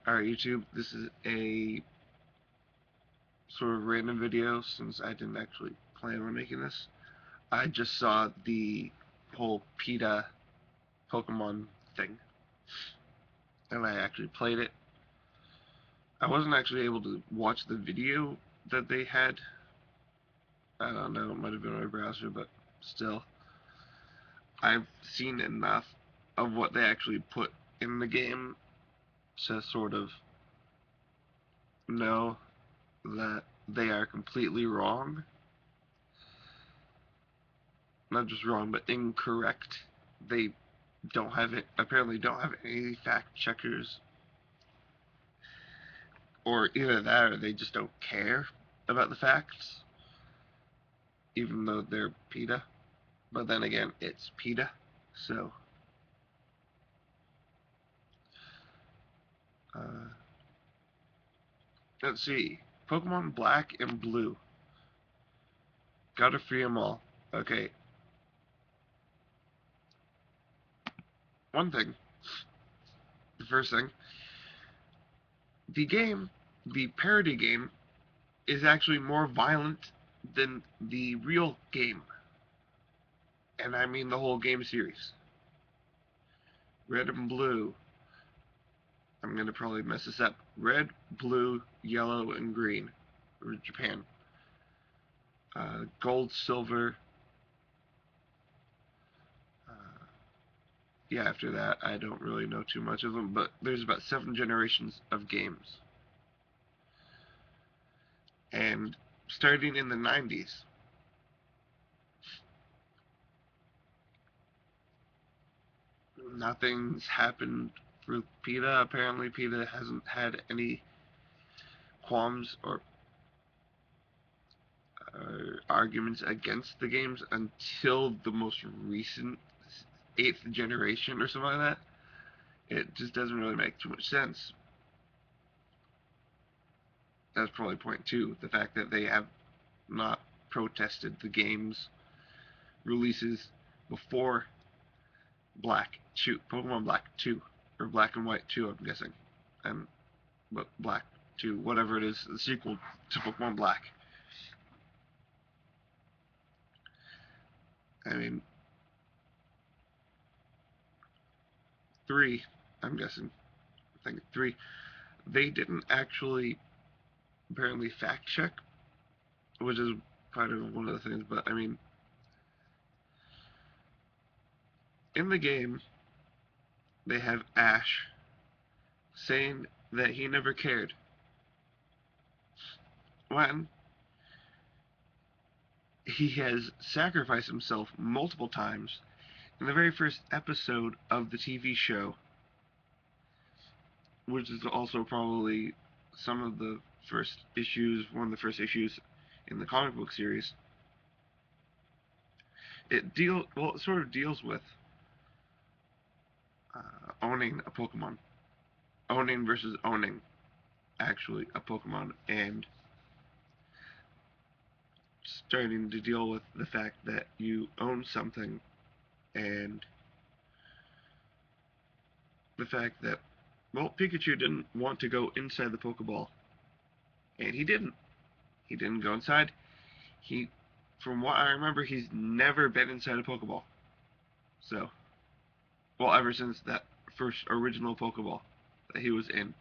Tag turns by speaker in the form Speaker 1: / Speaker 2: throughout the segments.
Speaker 1: Alright, YouTube, this is a sort of random video since I didn't actually plan on making this. I just saw the whole PETA Pokemon thing, and I actually played it. I wasn't actually able to watch the video that they had. I don't know, it might have been my browser, but still. I've seen enough of what they actually put in the game to sort of know that they are completely wrong. Not just wrong, but incorrect. They don't have it. Apparently, don't have any fact checkers, or either that, or they just don't care about the facts, even though they're PETA. But then again, it's PETA, so uh, let's see. Pokemon Black and Blue. Gotta free them all. Okay. One thing. The first thing. The game, the parody game, is actually more violent than the real game. And I mean the whole game series. Red and blue. I'm gonna probably mess this up. Red, blue, yellow, and green. Or Japan. Gold, silver. Uh, yeah, after that, I don't really know too much of them, but there's about 7 generations of games. And starting in the 90s, nothing's happened for PETA. Apparently, PETA hasn't had any qualms or arguments against the games until the most recent 8th generation or something like that. It just doesn't really make too much sense. That's probably point two. The fact that they have not protested the game's releases before Black 2, Pokemon Black 2, or Black and White 2, I'm guessing. And but Black 2, whatever it is, the sequel to Pokemon Black. I mean, 3, I'm guessing. I think 3. They didn't actually apparently fact check, which is part of one of the things, but I mean, in the game, they have Ash saying that he never cared when he has sacrificed himself multiple times in the very first episode of the TV show, which is also probably some of the first issues, one of the first issues in the comic book series. It sort of deals with owning a Pokemon, owning versus owning actually a Pokemon, and starting to deal with the fact that you own something and the fact that, well, Pikachu didn't want to go inside the Pokeball, and he didn't. He didn't go inside. He, from what I remember, he's never been inside a Pokeball. So, well, ever since that first original Pokeball that he was in,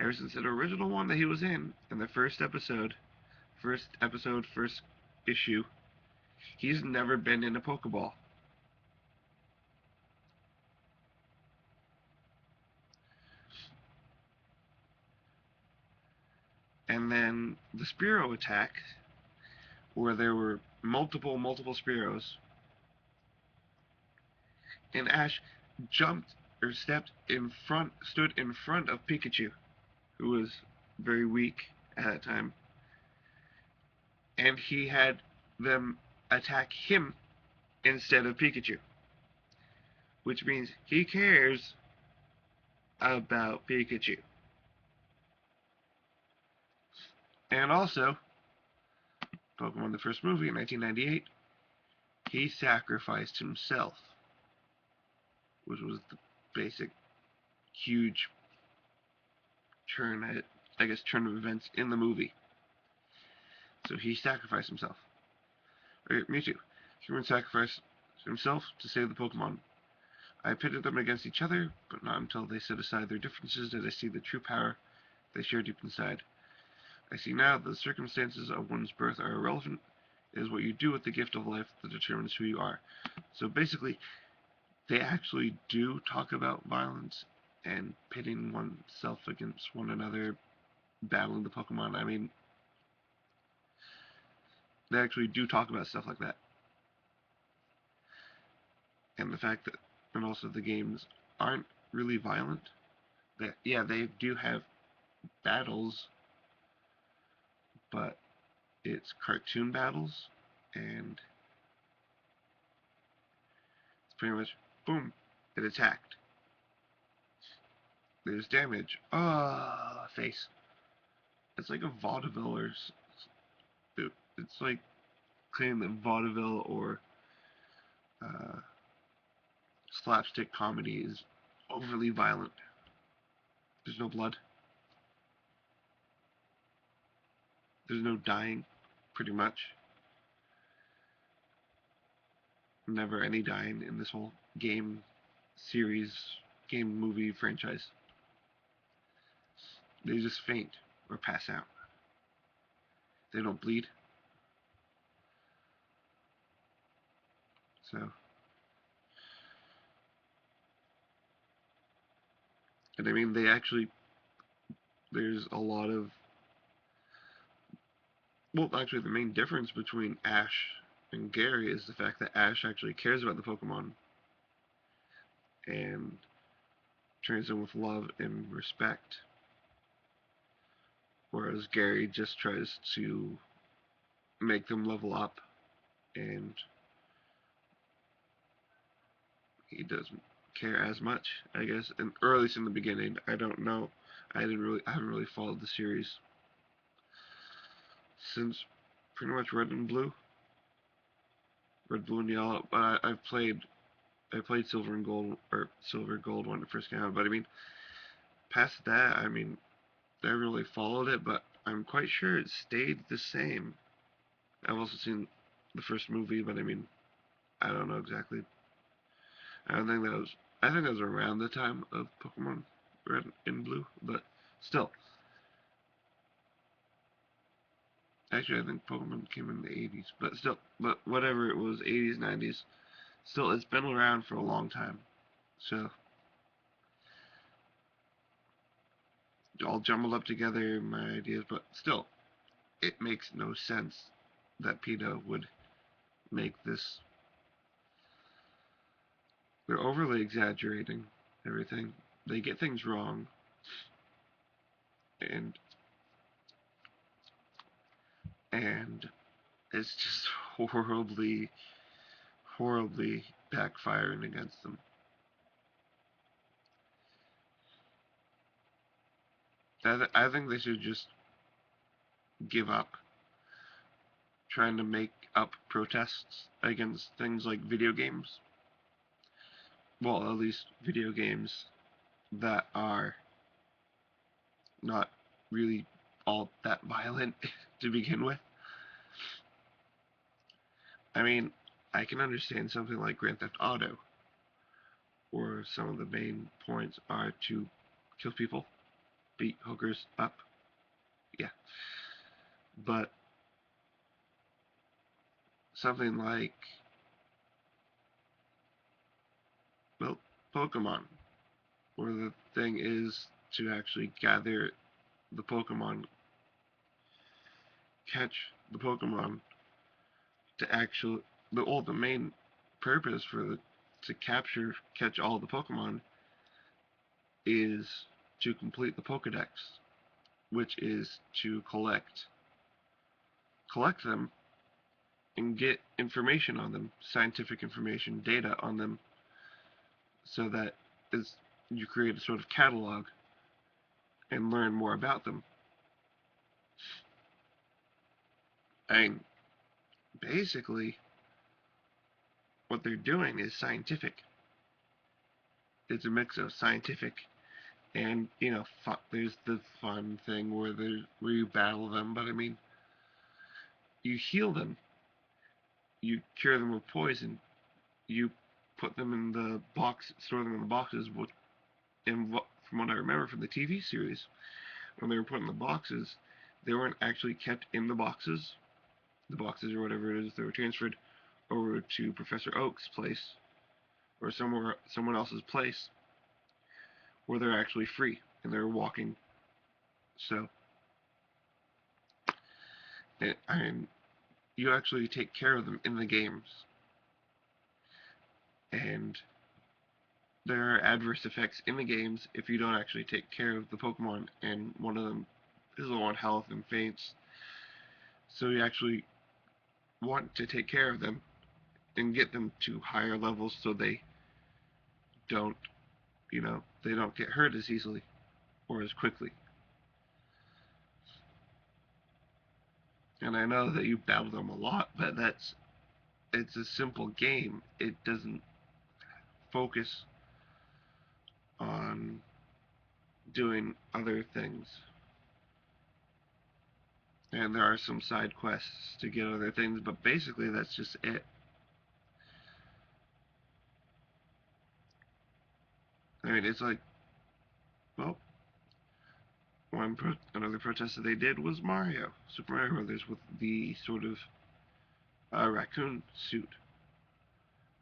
Speaker 1: ever since that original one that he was in the first issue, he's never been in a Pokeball. And then the Spearow attack, where there were multiple Spearows, and Ash jumped or stood in front of Pikachu, who was very weak at that time, and he had them attack him instead of Pikachu, which means he cares about Pikachu. And also, Pokemon the first movie in 1998, he sacrificed himself, which was the basic huge turn of events in the movie. So he sacrificed himself. Or Mewtwo. Human sacrificed himself to save the Pokemon. I pitted them against each other, but not until they set aside their differences did I see the true power they share deep inside. I see now that the circumstances of one's birth are irrelevant. It is what you do with the gift of life that determines who you are. So basically, they actually do talk about violence and pitting oneself against one another, battling the Pokemon. I mean, they actually do talk about stuff like that. And the fact that, and also the games aren't really violent. Yeah, they do have battles, but it's cartoon battles, and it's pretty much boom, it attacked. There's damage. Ah, face. It's like a vaudeville or it's like claiming that vaudeville or uh, slapstick comedy is overly violent. There's no blood. There's no dying, pretty much. Never any dying in this whole game series, game movie franchise. They just faint or pass out. They don't bleed. So, and I mean, there's a lot of, well, actually, the main difference between Ash and Gary is the fact that Ash actually cares about the Pokemon and treats them with love and respect, whereas Gary just tries to make them level up, and he doesn't care as much, I guess. And or at least in the beginning, I don't know. I haven't really followed the series since pretty much Red, Blue, and Yellow. But I played Silver and Gold, or Silver Gold when it first came out. But I mean, past that, I mean, I really followed it, but I'm quite sure it stayed the same. I've also seen the first movie, but I mean, I don't know exactly. I don't think that was. I think that was around the time of Pokemon Red and Blue, but still. Actually, I think Pokemon came in the 80s, but still. But whatever it was, 80s, 90s. Still, it's been around for a long time. So, all jumbled up together, my ideas, but still, it makes no sense that PETA would make this. They're overly exaggerating everything. They get things wrong, and and it's just horribly, horribly backfiring against them. I think they should just give up trying to make up protests against things like video games. Well, at least video games that are not really all that violent to begin with. I mean, I can understand something like Grand Theft Auto, where some of the main points are to kill people, beat hookers up. Yeah. But something like, well, Pokemon, where the thing is to actually gather the Pokemon, catch the Pokemon, to actually, the main purpose for to catch all the Pokemon is to complete the Pokedex, which is to collect them and get information on them, scientific information, data on them, so that as you create a sort of catalog and learn more about them. And basically, what they're doing is scientific. It's a mix of scientific And there's the fun thing where you battle them, but I mean, you heal them, you cure them of poison, you put them in the box, store them in the boxes. From what I remember from the TV series, when they were put in the boxes, they weren't actually kept in the boxes or whatever it is. They were transferred over to Professor Oak's place or someone else's place where they're actually free and they're walking. So, and you actually take care of them in the games, and there are adverse effects in the games if you don't actually take care of the Pokemon, and one of them is low on health and faints. So you actually want to take care of them and get them to higher levels so don't, they don't get hurt as easily or as quickly. And I know that you battle them a lot, but it's a simple game. It doesn't focus on doing other things. And there are some side quests to get other things, but basically that's just it. I mean, it's like, well, another protest that they did was Mario, Super Mario Brothers, with the sort of raccoon suit,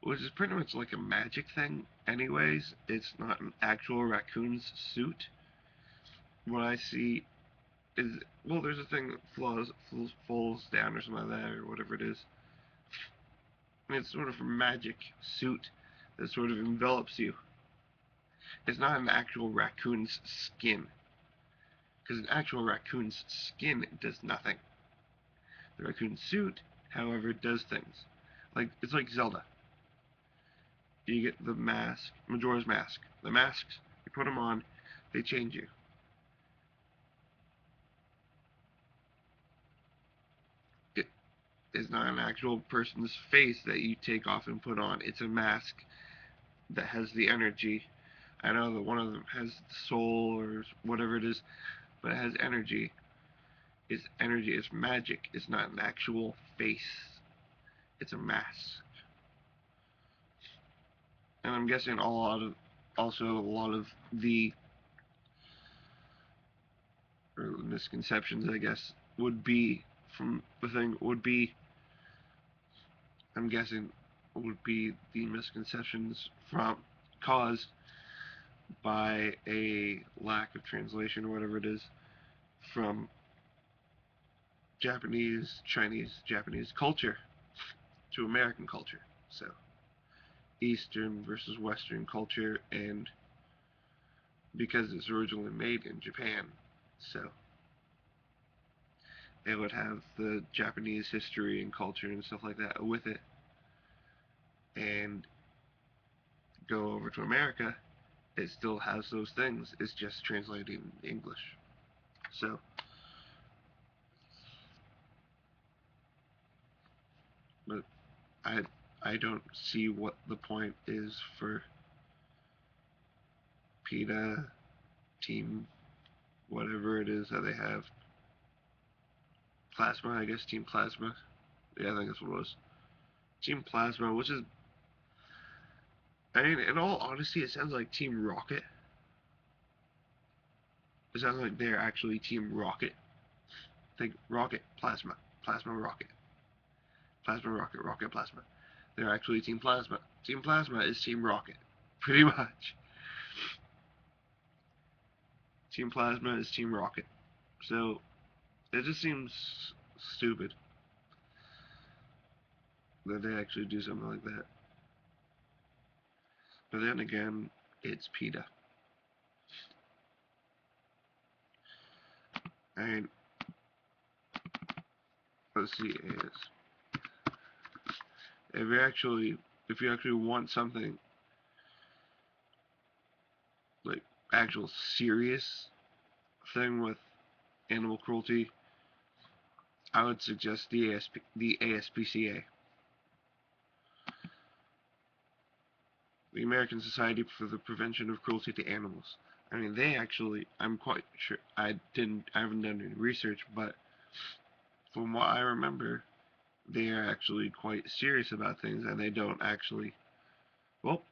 Speaker 1: which is pretty much like a magic thing. Anyways, it's not an actual raccoon's suit. What I see is, well, there's a thing that falls down or something like that, or whatever it is. And it's sort of a magic suit that sort of envelops you. It's not an actual raccoon's skin, because an actual raccoon's skin does nothing. The raccoon suit, however, does things. Like, it's like Zelda. You get the mask, Majora's Mask. The masks, you put them on, they change you. It is not an actual person's face that you take off and put on. It's a mask that has the energy. I know that one of them has soul or whatever it is, but it has energy. It's energy, it's magic. It's not an actual face. It's a mask. And I'm guessing also a lot of the misconceptions, I guess, would be from the thing would be I'm guessing would be the misconceptions from caused by a lack of translation or whatever it is from Japanese, Chinese, Japanese culture to American culture. So Eastern versus Western culture, and because it's originally made in Japan, so it would have the Japanese history and culture and stuff like that with it, and go over to America, it still has those things. It's just translated in English. So, but I I don't see what the point is for PETA team, whatever it is that they have. Plasma, I guess, Team Plasma. Yeah, I think that's what it was. Team Plasma, which is, I mean, in all honesty, it sounds like Team Rocket. It sounds like they're actually Team Rocket. Think Rocket, Plasma, Plasma, Rocket, Plasma, Rocket, Rocket, Plasma. They're actually Team Plasma. Team Plasma is Team Rocket, pretty much. Team Plasma is Team Rocket. So it just seems stupid that they actually do something like that. But then again, it's PETA. And let's see, is if you actually want something like actual serious thing with animal cruelty, I would suggest the ASPCA, the American Society for the Prevention of Cruelty to Animals. I mean, they actually, I'm quite sure, I haven't done any research, but from what I remember, they are actually quite serious about things, and they don't actually. Well,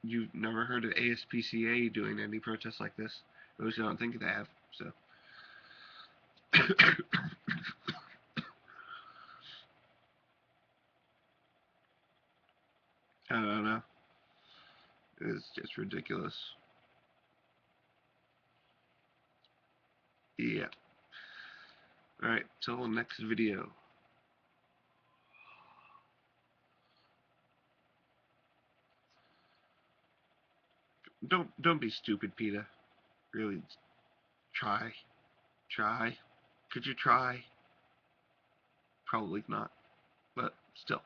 Speaker 1: you've never heard of ASPCA doing any protests like this. At least I don't think they have. So I don't know. It's just ridiculous. Yeah. All right. Till the next video. Don't be stupid, Peta. Really, try, try. Could you try? Probably not, but still.